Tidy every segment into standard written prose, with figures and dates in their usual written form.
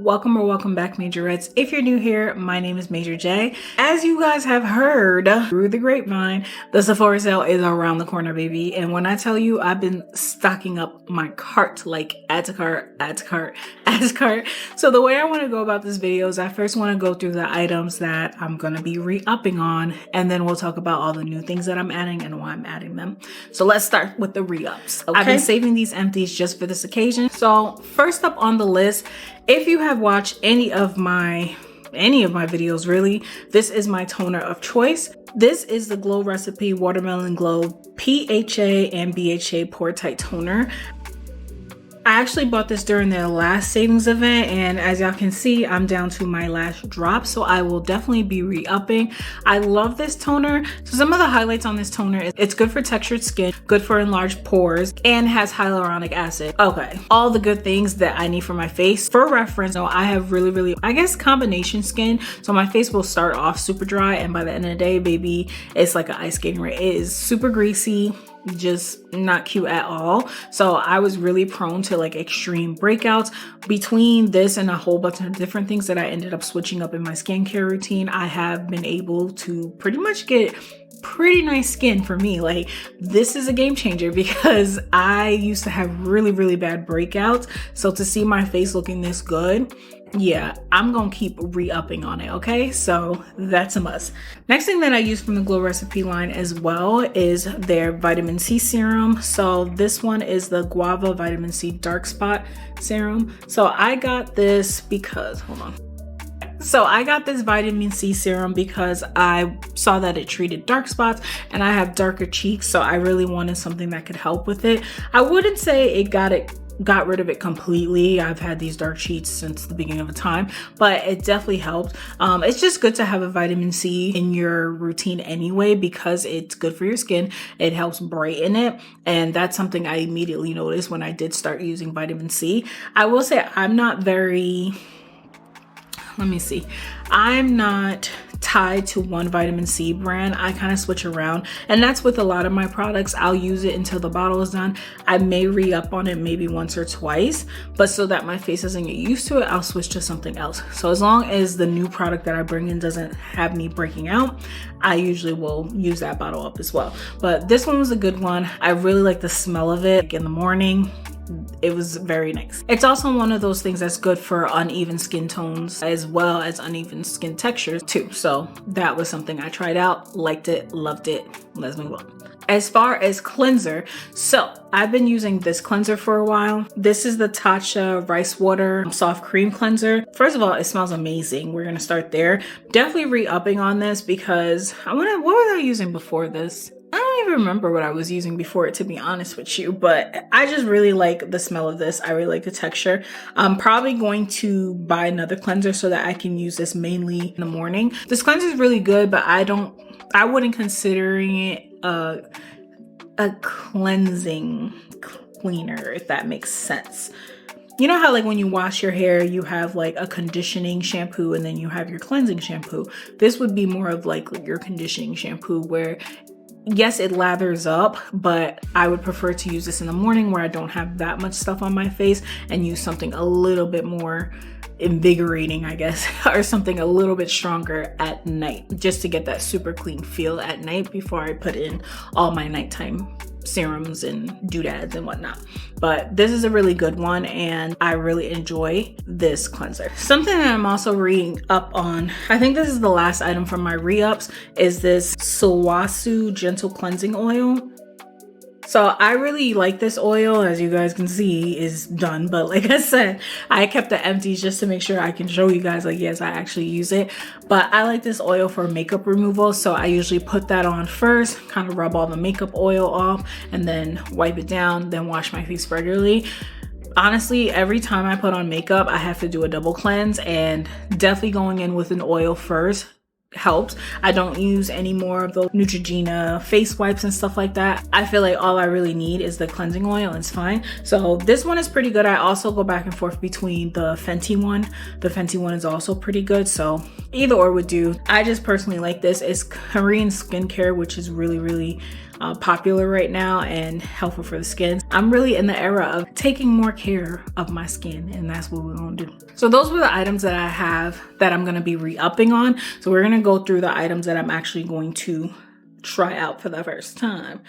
welcome or welcome back, majorettes. If you're new here, my name is Major J. As you guys have heard through the grapevine, the Sephora sale is around the corner, baby. And when I tell you, I've been stocking up my cart, like add to cart, add to cart, add to cart. So the way I want to go about this video is I first want to go through the items that I'm going to be re-upping on, and then we'll talk about all the new things that I'm adding and why I'm adding them. So let's start with the re-ups. Okay? I've been saving these empties just for this occasion. So first up on the list, if you have watched any of my videos, really, this is my toner of choice. This is the Glow Recipe Watermelon Glow PHA and BHA Pore Tight Toner. I actually bought this during their last savings event, and as y'all can see, I'm down to my last drop, so I will definitely be re-upping. I love this toner. So some of the highlights on this toner is it's good for textured skin, good for enlarged pores, and has hyaluronic acid. Okay, all the good things that I need for my face. For reference, so I have really, I guess, combination skin, so my face will start off super dry, and by the end of the day, baby, it's like an ice skating rink. It is super greasy, just not cute at all. So I was really prone to like extreme breakouts. Between this and a whole bunch of different things that I ended up switching up in my skincare routine, I have been able to pretty much get pretty nice skin for me. Like, this is a game changer because I used to have really bad breakouts. So to see my face looking this good, yeah, I'm gonna keep re-upping on it, okay? So that's a must. Next thing that I use from the Glow Recipe line as well is their vitamin C serum. So this one is the Guava Vitamin C Dark Spot Serum. So I got this because, hold on. So I got this vitamin C serum because I saw that it treated dark spots and I have darker cheeks, so I really wanted something that could help with it. I wouldn't say it got rid of it completely. I've had these dark cheeks since the beginning of the time, but it definitely helped. It's just good to have a vitamin C in your routine anyway because it's good for your skin. It helps brighten it, and that's something I immediately noticed when I did start using vitamin C. I will say I'm not tied to one vitamin C brand. I kind of switch around, and that's with a lot of my products. I'll use it until the bottle is done. I may re-up on it maybe once or twice, but so that my face doesn't get used to it, I'll switch to something else. So as long as the new product that I bring in doesn't have me breaking out, I usually will use that bottle up as well. But this one was a good one. I really like the smell of it. Like in the morning, it was very nice. It's also one of those things that's good for uneven skin tones as well as uneven skin textures too. So that was something I tried out, liked it, loved it. Let's move on. As far as cleanser, so I've been using this cleanser for a while. This is the Tatcha Rice Water Soft Cream Cleanser. First of all, it smells amazing. We're gonna start there. Definitely re-upping on this because what was I using before this? I don't even remember what I was using before it, to be honest with you, but I just really like the smell of this. I really like the texture. I'm probably going to buy another cleanser so that I can use this mainly in the morning. This cleanser is really good, but I wouldn't consider it a cleansing cleaner, if that makes sense. You know how like when you wash your hair, you have like a conditioning shampoo and then you have your cleansing shampoo. This would be more of like your conditioning shampoo where, yes, it lathers up, but I would prefer to use this in the morning where I don't have that much stuff on my face and use something a little bit more invigorating, I guess, or something a little bit stronger at night, just to get that super clean feel at night before I put in all my nighttime serums and doodads and whatnot. But this is a really good one and I really enjoy this cleanser. Something that I'm also re-up on, I think this is the last item from my re-ups, is this Sawasu Gentle Cleansing Oil. So I really like this oil. As you guys can see, is done, but like I said, I kept the empties just to make sure I can show you guys like, yes, I actually use it. But I like this oil for makeup removal, so I usually put that on first, kind of rub all the makeup oil off, and then wipe it down, then wash my face regularly. Honestly, every time I put on makeup, I have to do a double cleanse, and definitely going in with an oil first helps. I don't use any more of those Neutrogena face wipes and stuff like that. I feel like all I really need is the cleansing oil and it's fine. So this one is pretty good. I also go back and forth between the Fenty one. The Fenty one is also pretty good. So either or would do. I just personally like this. It's Korean skincare, which is really popular right now and helpful for the skin. I'm really in the era of taking more care of my skin, and that's what we're gonna do. So those were the items that I have that I'm gonna be re-upping on. So we're gonna go through the items that I'm actually going to try out for the first time.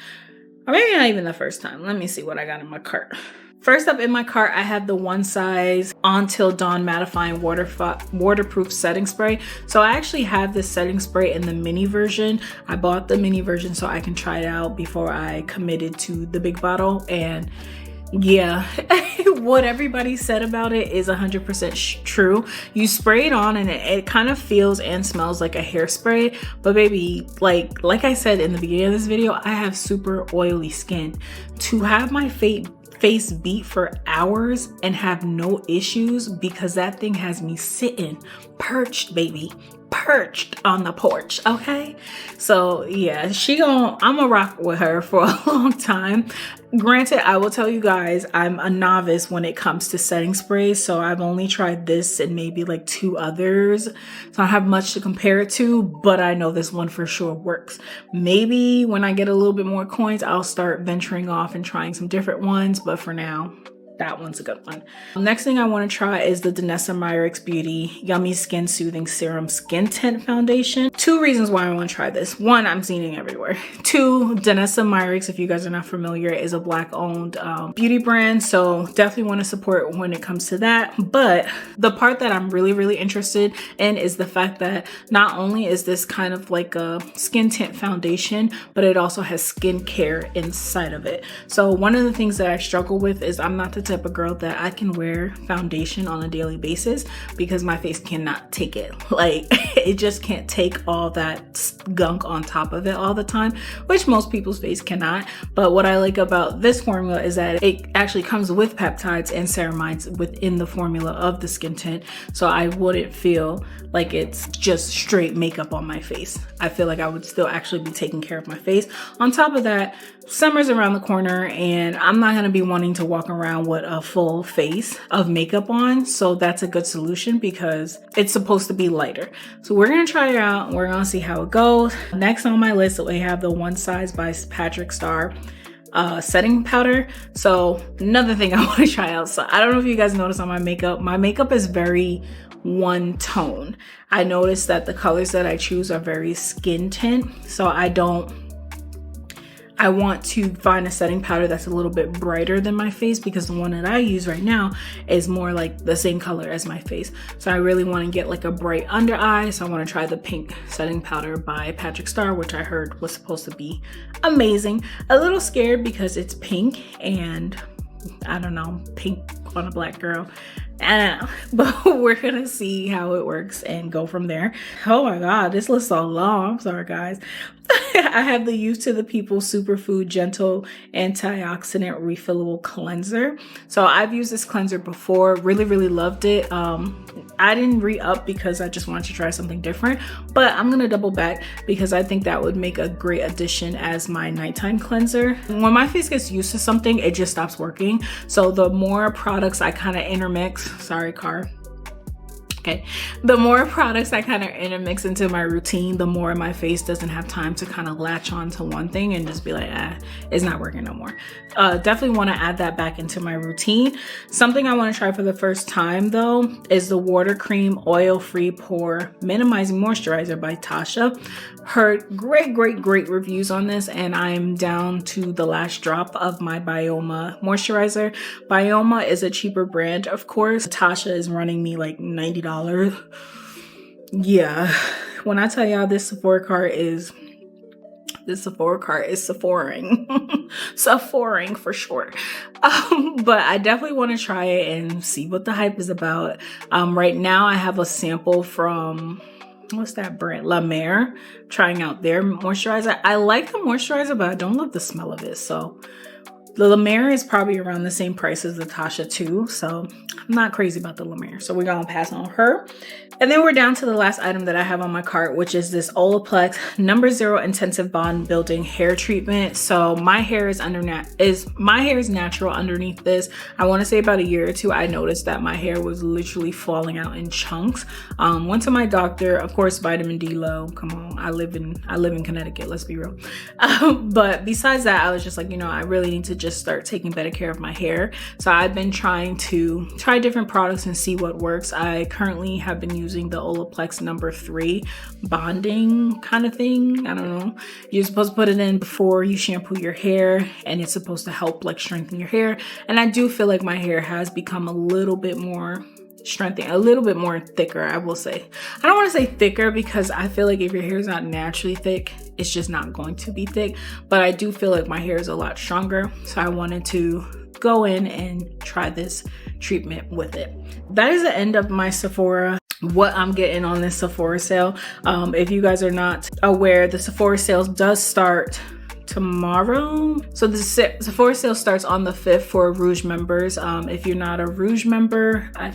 Or maybe not even the first time. Let me see what I got in my cart. First up in my cart, I have the One Size Until Dawn Mattifying Waterproof Setting Spray. So I actually have this setting spray in the mini version. I bought the mini version so I can try it out before I committed to the big bottle. And yeah, what everybody said about it is 100% true. You spray it on and it kind of feels and smells like a hairspray. But baby, like I said in the beginning of this video, I have super oily skin. To have my face beat for hours and have no issues because that thing has me sitting perched, baby, perched on the porch. Okay, so yeah, I'm gonna rock with her for a long time. Granted, I will tell you guys, I'm a novice when it comes to setting sprays, so I've only tried this and maybe like 2 others, so I don't have much to compare it to, but I know this one for sure works. Maybe when I get a little bit more coins, I'll start venturing off and trying some different ones, but for now, that one's a good one. Next thing I want to try is the Danessa Myricks Beauty Yummy Skin Soothing Serum Skin Tint Foundation. 2 reasons why I want to try this. 1, I'm seeing it everywhere. 2, Danessa Myricks, if you guys are not familiar, is a Black owned beauty brand. So definitely want to support when it comes to that. But the part that I'm really interested in is the fact that not only is this kind of like a skin tint foundation, but it also has skincare inside of it. So one of the things that I struggle with is I'm not the type of girl that I can wear foundation on a daily basis because my face cannot take it. Like, it just can't take all that gunk on top of it all the time, which most people's face cannot. But what I like about this formula is that it actually comes with peptides and ceramides within the formula of the skin tint, so I wouldn't feel like it's just straight makeup on my face. I feel like I would still actually be taking care of my face. On top of that, summer's around the corner and I'm not gonna be wanting to walk around with a full face of makeup on, so that's a good solution because it's supposed to be lighter. So we're gonna try it out and we're gonna see how it goes. Next on my list, we have the One Size by Patrick Starr setting powder. So another thing I want to try out. So I don't know if you guys notice on my makeup is very one tone. I noticed that the colors that I choose are very skin tint, so I want to find a setting powder that's a little bit brighter than my face because the one that I use right now is more like the same color as my face. So I really want to get like a bright under eye. So I want to try the pink setting powder by Patrick Starr, which I heard was supposed to be amazing. A little scared because it's pink and I don't know, pink on a black girl. I don't know, but we're gonna see how it works and go from there. Oh my god, this list so long. I'm sorry guys. I have the Youth to the People Superfood Gentle Antioxidant Refillable Cleanser. So I've used this cleanser before, really loved it. I didn't re-up because I just wanted to try something different, but I'm gonna double back because I think that would make a great addition as my nighttime cleanser. When my face gets used to something, it just stops working. So the more products I kind of intermix, sorry car. Okay, the more products I kind of intermix into my routine, the more my face doesn't have time to kind of latch on to one thing and just be like, it's not working no more. Definitely want to add that back into my routine. Something I want to try for the first time though is the Water Cream Oil-Free Pore Minimizing Moisturizer by Tasha. Heard great reviews on this, and I'm down to the last drop of my Bioma moisturizer. Bioma is a cheaper brand, of course. Tasha is running me like $90. Yeah, when I tell y'all this Sephora cart is Sephoring. Sephoring for short. But I definitely want to try it and see what the hype is about. Right now I have a sample from, what's that brand? La Mer, trying out their moisturizer. I like the moisturizer, but I don't love the smell of it. So The La Mer is probably around the same price as the Tasha too, so I'm not crazy about the La Mer. So we're gonna pass on her. And then we're down to the last item that I have on my cart, which is this Olaplex No. 0 Intensive Bond Building Hair Treatment. So my hair is natural underneath this. I want to say about a year or two, I noticed that my hair was literally falling out in chunks. Went to my doctor, of course, vitamin D low. Come on, I live in Connecticut. Let's be real. But besides that, I was just like, I really need to just start taking better care of my hair. So I've been trying to try different products and see what works. I currently have been using the Olaplex No. 3 bonding kind of thing. I don't know. You're supposed to put it in before you shampoo your hair, and it's supposed to help like strengthen your hair. And I do feel like my hair has become a little bit more strengthening, a little bit more thicker, I will say. I don't want to say thicker because I feel like if your hair is not naturally thick, it's just not going to be thick. But I do feel like my hair is a lot stronger. So I wanted to go in and try this treatment with it. That is the end of my Sephora, what I'm getting on this Sephora sale. If you guys are not aware, the Sephora sale does start tomorrow. So the Sephora sale starts on the 5th for Rouge members. If you're not a Rouge member, I'm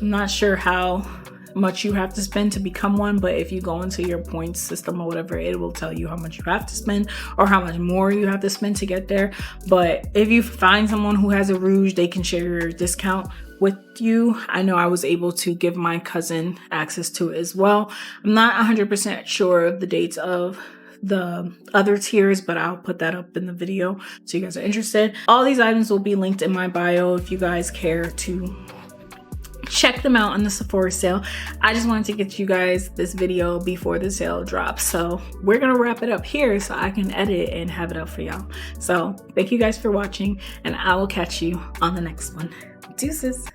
not sure how much you have to spend to become one, but if you go into your points system or whatever, it will tell you how much you have to spend or how much more you have to spend to get there. But if you find someone who has a Rouge, they can share your discount with you. I know I was able to give my cousin access to it as well. I'm not 100% sure of the dates of the other tiers, but I'll put that up in the video so you guys are interested. All these items will be linked in my bio if you guys care to check them out on the Sephora sale. I just wanted to get you guys this video before the sale drops. So we're gonna wrap it up here so I can edit and have it up for y'all. So thank you guys for watching, and I will catch you on the next one. Deuces.